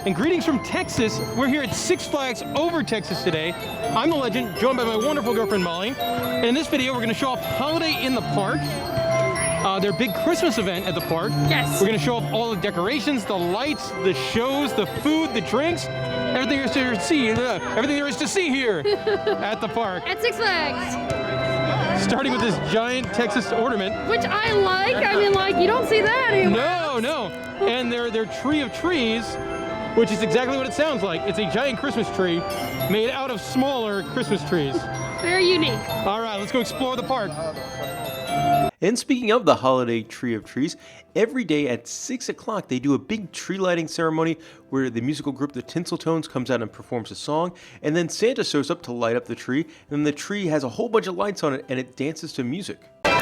and greetings from Texas. We're here at Six Flags Over Texas today. I'm the legend, joined by my wonderful girlfriend Molly. And in this video, we're gonna show off Holiday in the Park, their big Christmas event at the park. Yes. We're gonna show off all the decorations, the lights, the shows, the food, the drinks, everything there is to see, everything there is to see here at the park. At Six Flags. Starting with this giant Texas ornament. Which I like. I mean, like, you don't see that anymore. No. And their tree of trees, which is exactly what it sounds like. It's a giant Christmas tree made out of smaller Christmas trees. Very unique. All right, let's go explore the park. And speaking of the holiday tree of trees, every day at 6 o'clock they do a big tree lighting ceremony where the musical group the Tinseltones comes out and performs a song, and then Santa shows up to light up the tree, and then the tree has a whole bunch of lights on it and it dances to music. Merry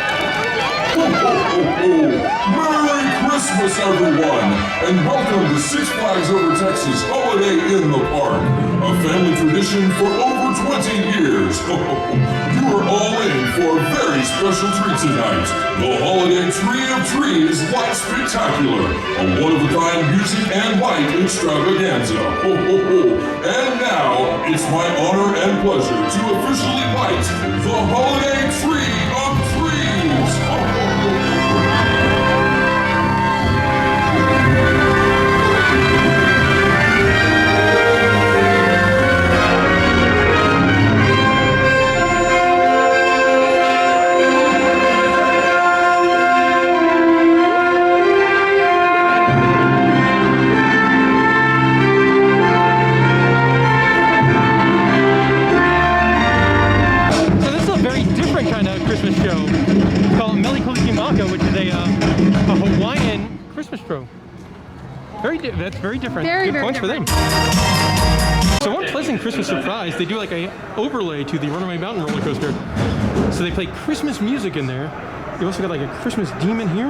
Christmas, everyone, and welcome to Six Flags Over Texas Holiday in the Park, a family tradition for over 20 years. You are all in for a very special treat tonight. The Holiday Tree of Trees Light Spectacular, a one-of-a-kind music and light extravaganza. And now, it's my honor and pleasure to officially light the Holiday Tree of Trees. That's very different. Very points different. for them. So one pleasant Christmas surprise, they do like a overlay to the Runaway Mountain roller coaster. So they play Christmas music in there. You also got like a Christmas demon here.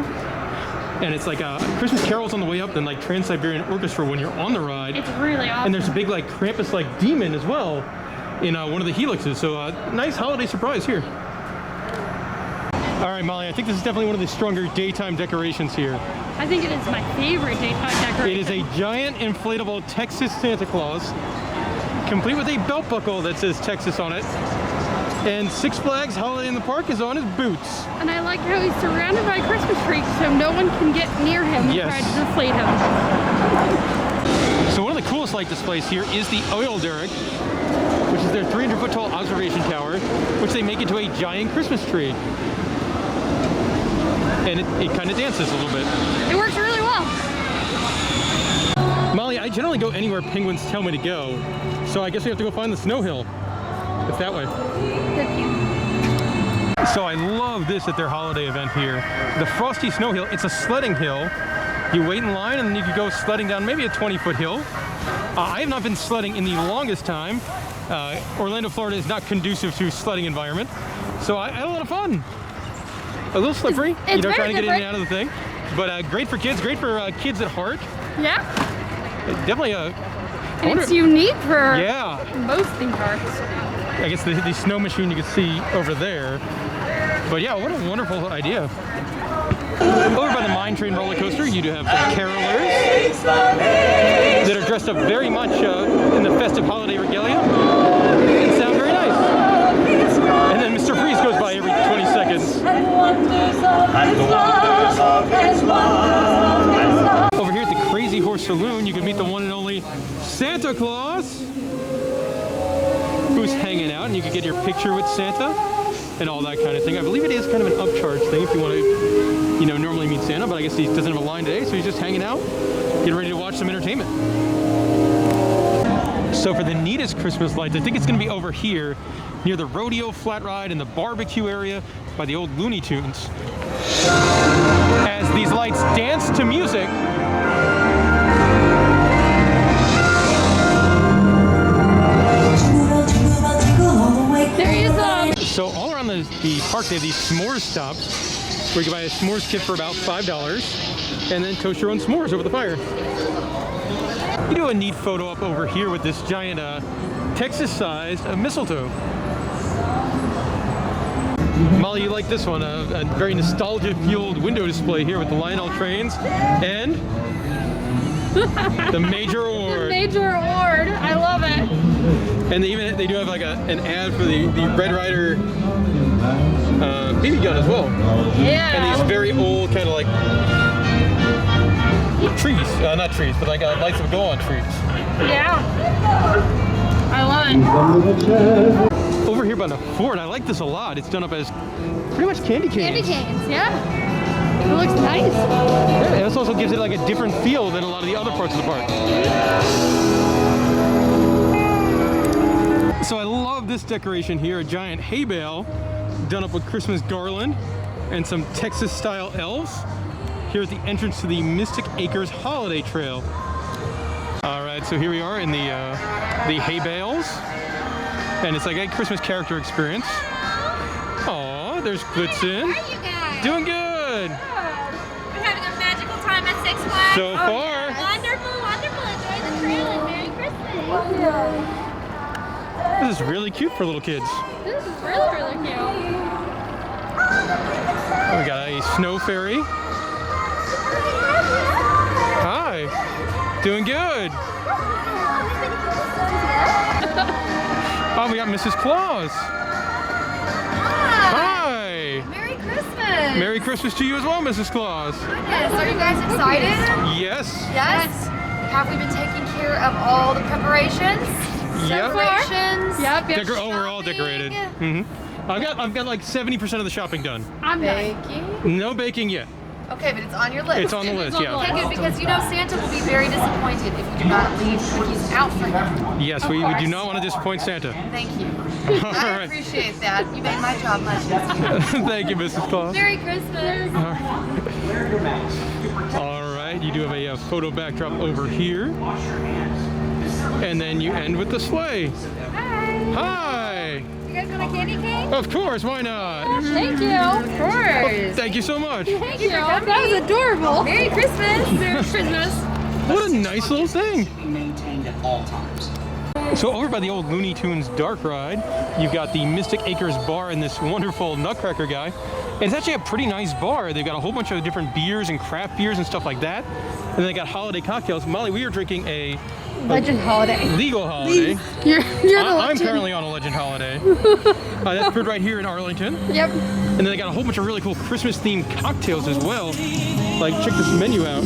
And it's like Christmas carols on the way up, then like Trans-Siberian Orchestra when you're on the ride. It's really awesome. And there's a big like Krampus-like demon as well in one of the helixes. So nice holiday surprise here. All right, Molly, I think this is definitely one of the stronger daytime decorations here. I think it is my favorite daytime decoration. It is a giant inflatable Texas Santa Claus, complete with a belt buckle that says Texas on it. And Six Flags Holiday in the Park is on his boots. And I like how he's surrounded by Christmas trees so no one can get near him and try to deflate him. So one of the coolest light displays here is the oil derrick, which is their 300-foot tall observation tower, which they make into a giant Christmas tree. And it kind of dances a little bit. It works really well. Molly, I generally go anywhere penguins tell me to go, so I guess we have to go find the snow hill. It's that way. So I love this at their holiday event here. The Frosty Snow Hill, it's a sledding hill. You wait in line and then you can go sledding down maybe a 20-foot hill. I have not been sledding in the longest time. Orlando, Florida is not conducive to sledding environment. So I had a lot of fun. A little slippery, it's trying to get in and out of the thing. But great for kids, great for kids at heart. Yeah. Definitely And it's unique for most theme parks. I guess the snow machine you can see over there. But yeah, what a wonderful idea. Over by the Mine Train roller coaster, you do have the carolers that are dressed up very much in the festive holiday regalia and sound very nice. And then Mr. Freeze goes by every 20 seconds. Over here at the Crazy Horse Saloon, you can meet the one and only Santa Claus, who's hanging out, and you can get your picture with Santa and all that kind of thing. I believe it is kind of an upcharge thing if you want to, normally meet Santa, but I guess he doesn't have a line today, so he's just hanging out, getting ready to watch some entertainment. So for the neatest Christmas lights, I think it's going to be over here near the rodeo flat ride and the barbecue area by the old Looney Tunes. As these lights dance to music, There he is. So all around the park they have these s'mores stops where you can buy a s'mores kit for about $5 and then toast your own s'mores over the fire. You do a neat photo up over here with this giant Texas-sized mistletoe. Molly, you like this one, a very nostalgia-fueled window display here with the Lionel trains and the major award. major award. I love it. And they do have like an ad for the Red Ryder BB gun as well. Yeah. And these very old kind of like trees, not trees, but like lights that go on trees. Yeah. I love it. Over here by the fort, I like this a lot. It's done up as pretty much candy canes. Candy canes, yeah. It looks nice. Yeah, this also gives it like a different feel than a lot of the other parts of the park. So I love this decoration here, a giant hay bale done up with Christmas garland and some Texas-style elves. Here's the entrance to the Mystic Acres Holiday Trail. All right, so here we are in the hay bales, and it's like a Christmas character experience. Aw, there's Blitzen. How are you guys? Doing good. We're having a magical time at Six Flags. So far. Wonderful, wonderful. Enjoy the trail and Merry Christmas. This is really cute for little kids. This is really, really cute. We got a snow fairy. Hi. Doing good. Oh, we got Mrs. Claus. Hi. Merry Christmas. Merry Christmas to you as well, Mrs. Claus. Yes, are you guys excited? Yes. Yes. Have we been taking care of all the preparations? Yep. Decorations? Yep. Oh, we're all decorated. I've got like 70% of the shopping done. I'm done. Baking? No baking yet. Okay, but it's on your list. It's on the list, yeah. Okay, good, because you know Santa will be very disappointed if you do not leave cookies out for him. Yes, we do not want to disappoint Santa. Thank you. All I right. appreciate that. You made my job much easier. Thank you, Mrs. Claus. Merry Christmas. All right, you do have a photo backdrop over here. And then you end with the sleigh. Hi. You guys want a candy cane? Of course, why not? Thank you. Of course. Thank you so much. Thank you. That was adorable. Merry Christmas. Merry Christmas. What a nice little thing. be maintained at all times. So over by the old Looney Tunes dark ride, you've got the Mystic Acres bar and this wonderful Nutcracker guy. And it's actually a pretty nice bar. They've got a whole bunch of different beers and craft beers and stuff like that. And they got holiday cocktails. Molly, we are drinking a Legend holiday. legal holiday. You're the I'm legend. currently on a legend holiday. That's brewed right here in Arlington. Yep. And then they got a whole bunch of really cool Christmas-themed cocktails as well. Like, check this menu out.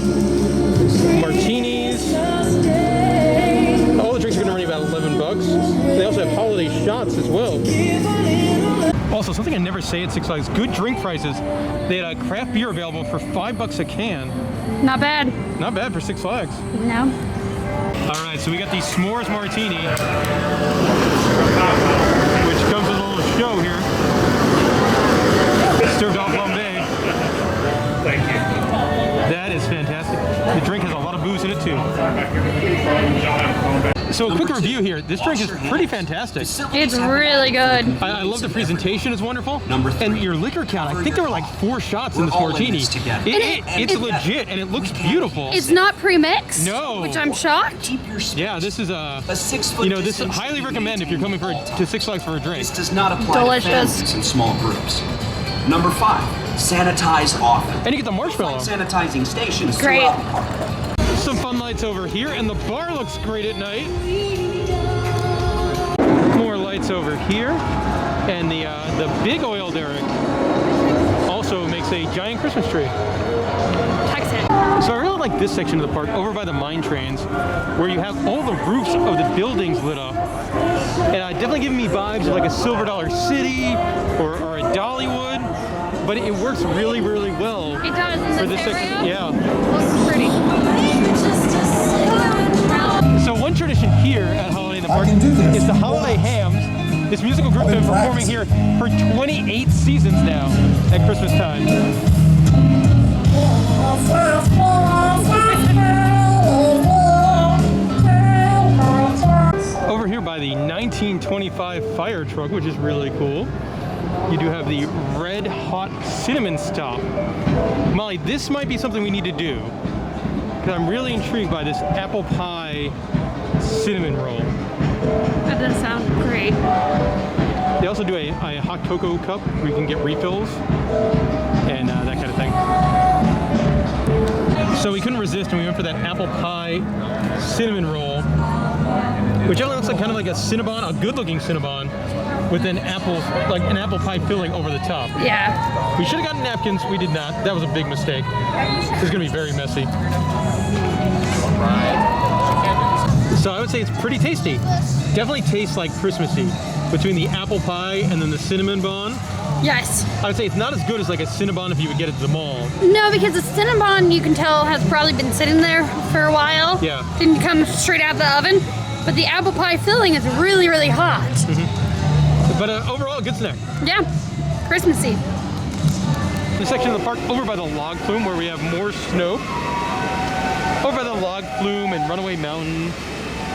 Martinis. All the drinks are gonna run you about $11. They also have holiday shots as well. Also, something I never say at Six Flags, good drink prices. They had a craft beer available for $5 a can. Not bad. Not bad for Six Flags. No. All right, so we got the S'mores Martini, which comes with a little show here. Served off flambe. Thank you. That is fantastic. The drink has a lot of booze in it too. So a quick review here. This drink is pretty fantastic. It's really good. I love the presentation, it's wonderful. And your liquor count, I think there were like 4 shots in this martini. It's legit and it looks beautiful. It's not pre-mixed. No. Which I'm shocked. Keep your space. Yeah, this is A 6-foot this is distance highly recommend if you're coming to Six Flags for a drink. This does not apply Delicious. to families in small groups. Number 5, sanitize often. And you get the marshmallow. Sanitizing stations Great. throughout. Some fun lights over here, and the bar looks great at night. More lights over here, and the big oil derrick also makes a giant Christmas tree. Texan. So I really like this section of the park over by the mine trains, where you have all the roofs of the buildings lit up, and definitely giving me vibes of like a Silver Dollar City or a Dollywood. But it works really, really well. It does in for this this section. area. Yeah. Looks pretty. So one tradition here at Holiday in the Park is the Holiday Hams. This musical group has been performing here for 28 seasons now at Christmas time. Over here by the 1925 fire truck, which is really cool, you do have the Red Hot Cinnamon Stop. Molly, this might be something we need to do, because I'm really intrigued by this apple pie cinnamon roll. That does sound great. They also do a hot cocoa cup where you can get refills and that kind of thing. So we couldn't resist and we went for that apple pie cinnamon roll. which only looks like kind of like a Cinnabon, a good-looking Cinnabon, with an apple pie filling over the top. Yeah. We should have gotten napkins. We did not. That was a big mistake. It's gonna be very messy. So I would say it's pretty tasty. Definitely tastes like Christmassy between the apple pie and then the cinnamon bun. Yes. I would say it's not as good as like a Cinnabon if you would get it at the mall. No, because the Cinnabon, you can tell, has probably been sitting there for a while. Yeah. Didn't come straight out of the oven. But the apple pie filling is really, really hot. But overall, good snack. Yeah. Christmassy. This section of the park over by the log flume where we have more snow. Over by the log flume and Runaway Mountain.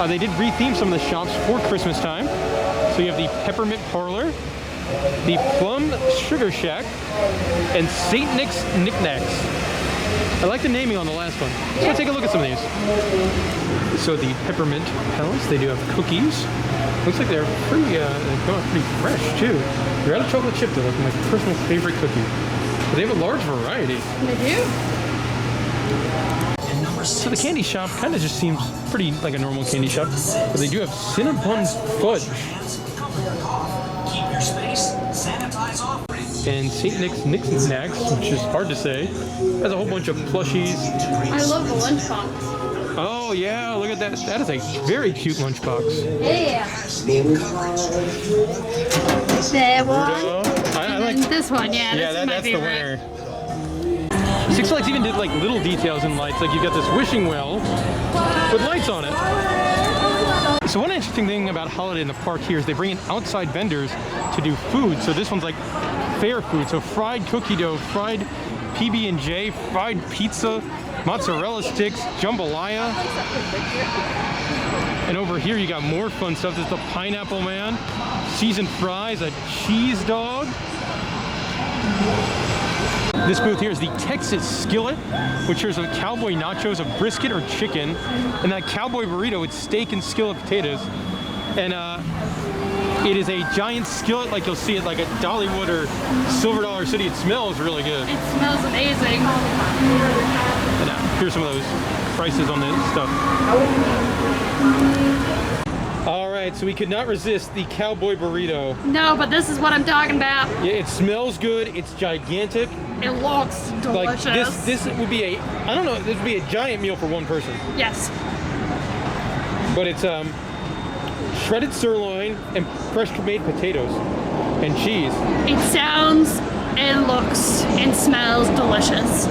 They did retheme some of the shops for Christmas time. So you have the Peppermint Parlor, the Plum Sugar Shack, and St. Nick's Knickknacks. I like the naming on the last one. So take a look at some of these. So the Peppermint Palace, they do have cookies. Looks like they're pretty fresh too. They're out of chocolate chip, they're like my personal favorite cookie. But they have a large variety. They do. So the candy shop kind of just seems pretty like a normal candy shop, but they do have Cinnabon fudge. And St. Nick's Knickknacks, which is hard to say, has a whole bunch of plushies. I love the lunchbox. Oh yeah, look at that. That is a very cute lunchbox. Yeah. That one. I like this one, yeah. Yeah, this is my that's the favorite. winner. Six Flags even did like little details in lights, like you've got this wishing well with lights on it. So one interesting thing about Holiday in the park here is they bring in outside vendors to do food. So this one's like fair food. So fried cookie dough, fried PB&J, fried pizza, mozzarella sticks, jambalaya. And over here you got more fun stuff. There's the Pineapple Man, seasoned fries, a cheese dog. This booth here is the Texas Skillet, which is a cowboy nachos of brisket or chicken, and that cowboy burrito with steak and skillet potatoes. And it is a giant skillet like you'll see at like a Dollywood or Silver Dollar City. It smells really good. It smells amazing. And here's some of those prices on this stuff. All right, so we could not resist the cowboy burrito. No, but this is what I'm talking about. Yeah, it smells good. It's gigantic. It looks delicious. Like this would be a, I don't know, this would be a giant meal for one person. Yes. But it's shredded sirloin and fresh made potatoes and cheese. It sounds and looks and smells delicious.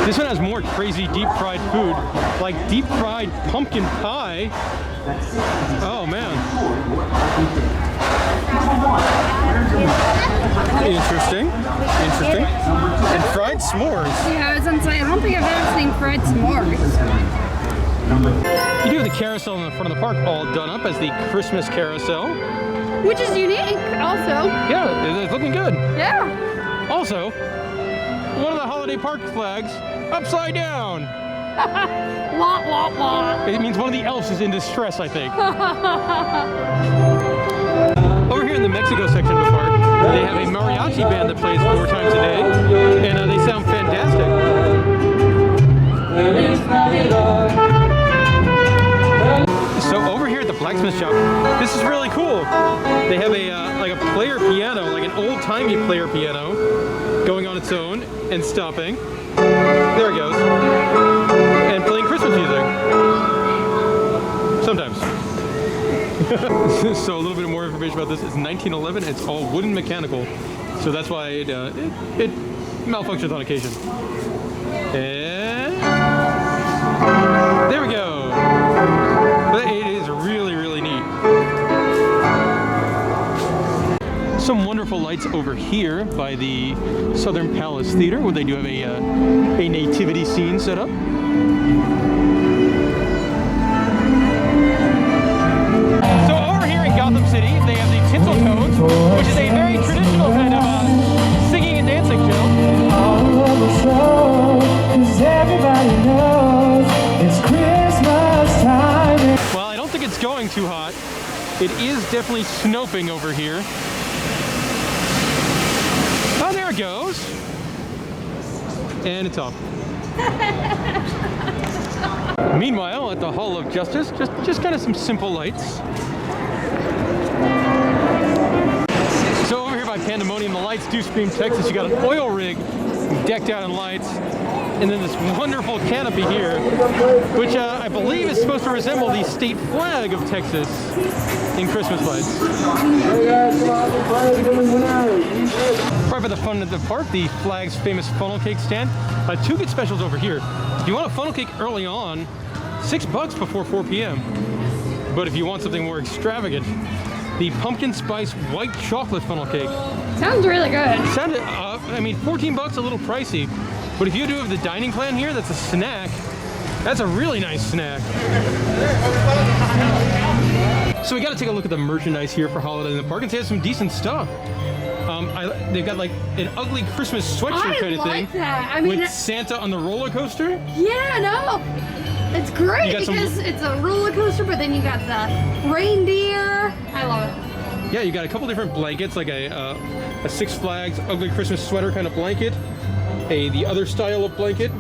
This one has more crazy deep fried food, like deep fried pumpkin pie. Oh man. Interesting. Interesting. And fried s'mores. Yeah, I was gonna say, I don't think I've ever seen fried s'mores. You do have the carousel in the front of the park all done up as the Christmas carousel. Which is unique, also. Yeah, it's looking good. Yeah. Also, one of the holiday park flags upside down. Wah, wah, wah. It means one of the elves is in distress, I think. Over here in the Mexico section of the park, they have a mariachi band that plays 4 times a day, and they sound fantastic. So over here at the blacksmith shop, this is really cool. They have a like a player piano, like an old-timey player piano, going on its own and stopping. There it goes. And playing Christmas music. Sometimes. So a little bit more information about this. It's 1911. It's all wooden mechanical. So that's why it malfunctions on occasion. And there we go. But it is really, really neat. Some wonderful lights over here by the Southern Palace Theater, where they do have a nativity scene set up. So over here in Gotham City, they have the Tinsel Tones, which is a very traditional kind of singing and dancing show. Well, I don't think it's going too hot. It is definitely snowing over here. Oh, there it goes. And it's off. Meanwhile, at the Hall of Justice, just kind of some simple lights. So over here by Pandemonium, the lights do scream Texas. You got an oil rig decked out in lights, and then this wonderful canopy here, which I believe is supposed to resemble the state flag of Texas in Christmas lights. Right by the fun at the park, the Flag's famous funnel cake stand. Two good specials over here. If you want a funnel cake early on, $6 before 4 p.m. But if you want something more extravagant, the pumpkin spice white chocolate funnel cake. Sounds really good. I mean, $14 a little pricey, but if you do have the dining plan here, that's a snack. That's a really nice snack. So we got to take a look at the merchandise here for Holiday in the Park, and they have some decent stuff. They've got like an ugly Christmas sweatshirt kind of thing. That. I mean, with Santa on the roller coaster. Yeah, no, it's great because it's a roller coaster, but then you got the reindeer. I love it. Yeah, you got a couple different blankets, like a Six Flags ugly Christmas sweater kind of blanket, the other style of blanket,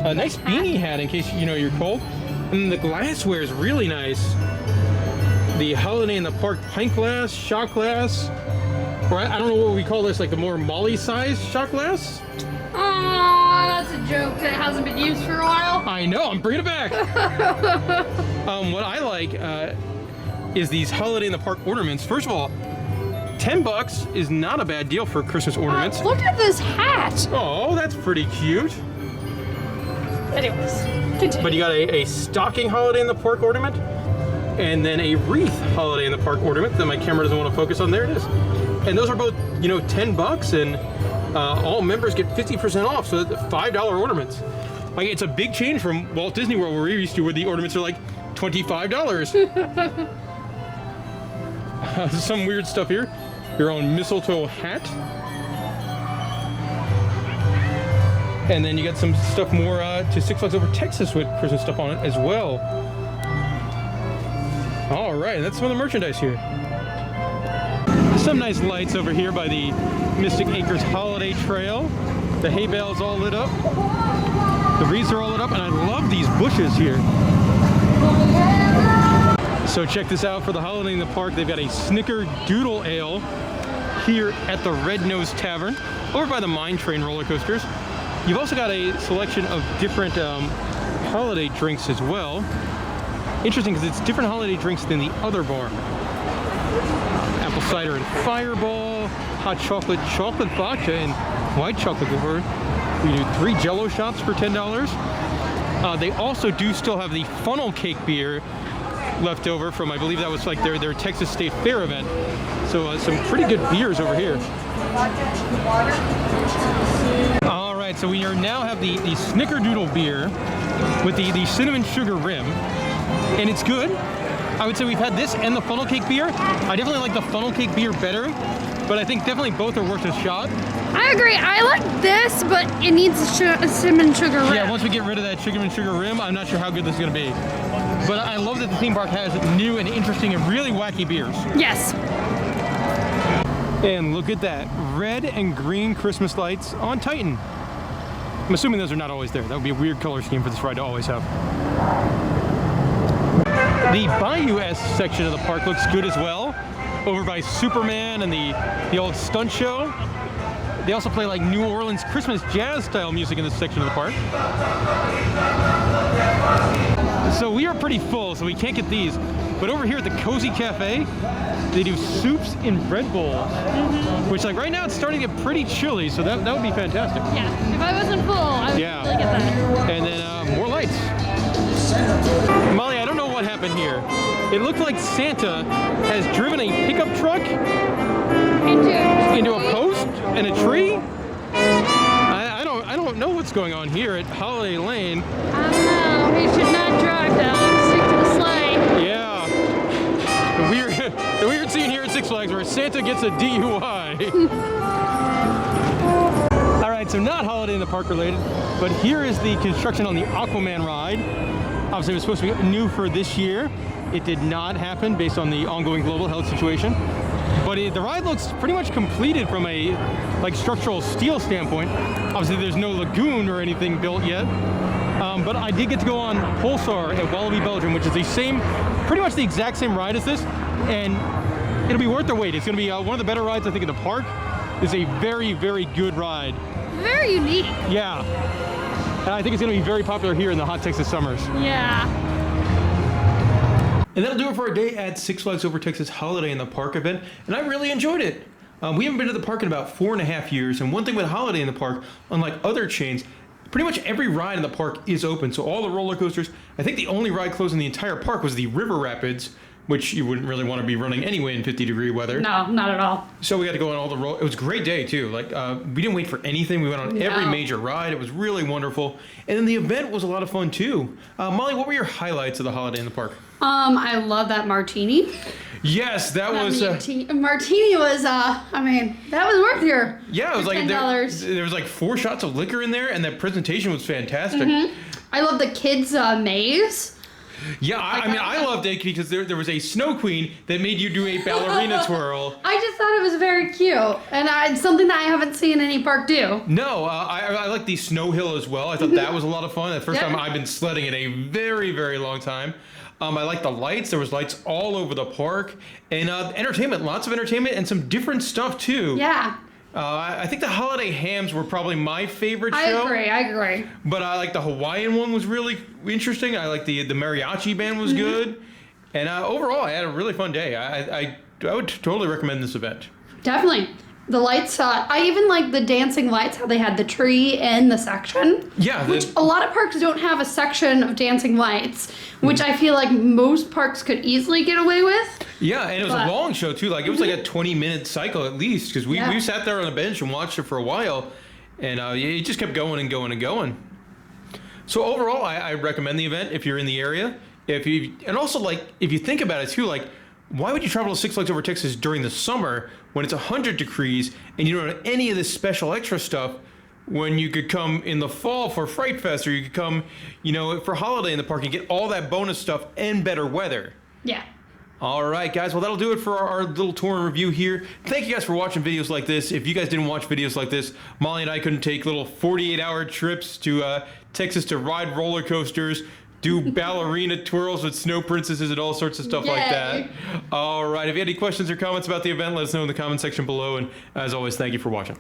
a nice beanie hat in case you're cold, and then the glassware is really nice. The Holiday in the Park pint glass, shot glass, or I don't know what we call this, like the more Molly-sized shot glass. Oh, that's a joke that hasn't been used for a while. I know, I'm bringing it back. What I like is these Holiday in the Park ornaments. First of all, $10 is not a bad deal for Christmas ornaments. Look at this hat. Oh, that's pretty cute. Anyways, continue. But you got a stocking Holiday in the Park ornament, and then a wreath Holiday in the Park ornament that my camera doesn't want to focus on. There it is. And those are both, $10, and all members get 50% off, so that's $5 ornaments. Like, it's a big change from Walt Disney World, where we're used to, where the ornaments are like $25. Some weird stuff here. Your own mistletoe hat. And then you got some stuff more to Six Flags Over Texas with Christmas stuff on it as well. All right, that's some of the merchandise here. Some nice lights over here by the Mystic Acres Holiday Trail. The hay bale's all lit up. The wreaths are all lit up, and I love these bushes here. So check this out for the Holiday in the Park. They've got a Snickerdoodle Ale here at the Red Nose Tavern, over by the Mine Train roller coasters. You've also got a selection of different holiday drinks as well. Interesting, because it's different holiday drinks than the other bar. Apple cider and fireball, hot chocolate vodka, and white chocolate liqueur. We do 3 Jello shots for $10. They also do still have the funnel cake beer left over from, I believe that was like their Texas State Fair event. So some pretty good beers over here. All right, so we now have the Snickerdoodle beer with the cinnamon sugar rim, and it's good. I would say we've had this and the funnel cake beer. I definitely like the funnel cake beer better, but I think definitely both are worth a shot. I agree. I like this, but it needs a cinnamon sugar rim. Yeah, once we get rid of that cinnamon sugar rim, I'm not sure how good this is going to be. But I love that the theme park has new and interesting and really wacky beers. Yes. And look at that, red and green Christmas lights on Titan. I'm assuming those are not always there. That would be a weird color scheme for this ride to always have. The Bayou-esque section of the park looks good as well, over by Superman and the old stunt show. They also play like New Orleans Christmas jazz style music in this section of the park. So we are pretty full, so we can't get these. But over here at the Cozy Cafe, they do soups in bread bowls, which like right now it's starting to get pretty chilly, so that would be fantastic. Yeah, if I wasn't full, I would really get that. And then more lights. Molly, I don't know what happened here. It looked like Santa has driven a pickup truck into a post and a tree. I don't know what's going on here at Holiday Lane. I don't know. He should not drive though. Stick to the sleigh. Yeah. The weird scene here at Six Flags where Santa gets a DUI. All right, so not Holiday in the Park related, but here is the construction on the Aquaman ride. Obviously, it was supposed to be new for this year. It did not happen based on the ongoing global health situation. But the ride looks pretty much completed from a structural steel standpoint. Obviously, there's no lagoon or anything built yet. But I did get to go on Pulsar at Wallaby, Belgium, which is pretty much the exact same ride as this, and it'll be worth the wait. It's going to be one of the better rides, I think, in the park. It's a very, very good ride. Very unique. Yeah. And I think it's going to be very popular here in the hot Texas summers. Yeah. And that'll do it for our day at Six Flags Over Texas Holiday in the Park event, and I really enjoyed it. We haven't been to the park in about 4.5 years, and one thing with Holiday in the Park, unlike other chains, pretty much every ride in the park is open. So all the roller coasters, I think the only ride closed in the entire park was the River Rapids, which you wouldn't really want to be running anyway in 50-degree weather. No, not at all. So we got to go on all the It was a great day too. Like we didn't wait for anything. We went on every major ride. It was really wonderful. And then the event was a lot of fun too. Molly, what were your highlights of the Holiday in the Park? I love that martini. Yes, that was. Martini was. I mean, that was worth your. Yeah, it was like $10. there was like 4 shots of liquor in there, and that presentation was fantastic. Mm-hmm. I love the kids' maze. Yeah, I loved it because there was a snow queen that made you do a ballerina twirl. I just thought it was very cute, and it's something that I haven't seen any park do. No, I like the snow hill as well. I thought that was a lot of fun. The first time I've been sledding in a very, very long time. I like the lights. There was lights all over the park, and entertainment, lots of entertainment, and some different stuff too. Yeah. I think the holiday hams were probably my favorite show. I agree. But I like the Hawaiian one was really interesting. I like the mariachi band was good. And overall, I had a really fun day. I would totally recommend this event. Definitely. The lights, I even like the dancing lights, how they had the tree in the section. Yeah. Which a lot of parks don't have a section of dancing lights, which I feel like most parks could easily get away with. Yeah, and it was a long show too. Like it was like a 20-minute cycle at least, because we sat there on a bench and watched it for a while, and it just kept going and going and going. So overall, I recommend the event if you're in the area. And also like if you think about it too, like why would you travel to Six Flags Over Texas during the summer when it's 100 degrees and you don't have any of this special extra stuff? When you could come in the fall for Fright Fest, or you could come, for Holiday in the Park and get all that bonus stuff and better weather. Yeah. All right, guys. Well, that'll do it for our little tour and review here. Thank you guys for watching videos like this. If you guys didn't watch videos like this, Molly and I couldn't take little 48-hour trips to Texas to ride roller coasters, do ballerina twirls with snow princesses and all sorts of stuff like that. All right. If you have any questions or comments about the event, let us know in the comment section below. And as always, thank you for watching.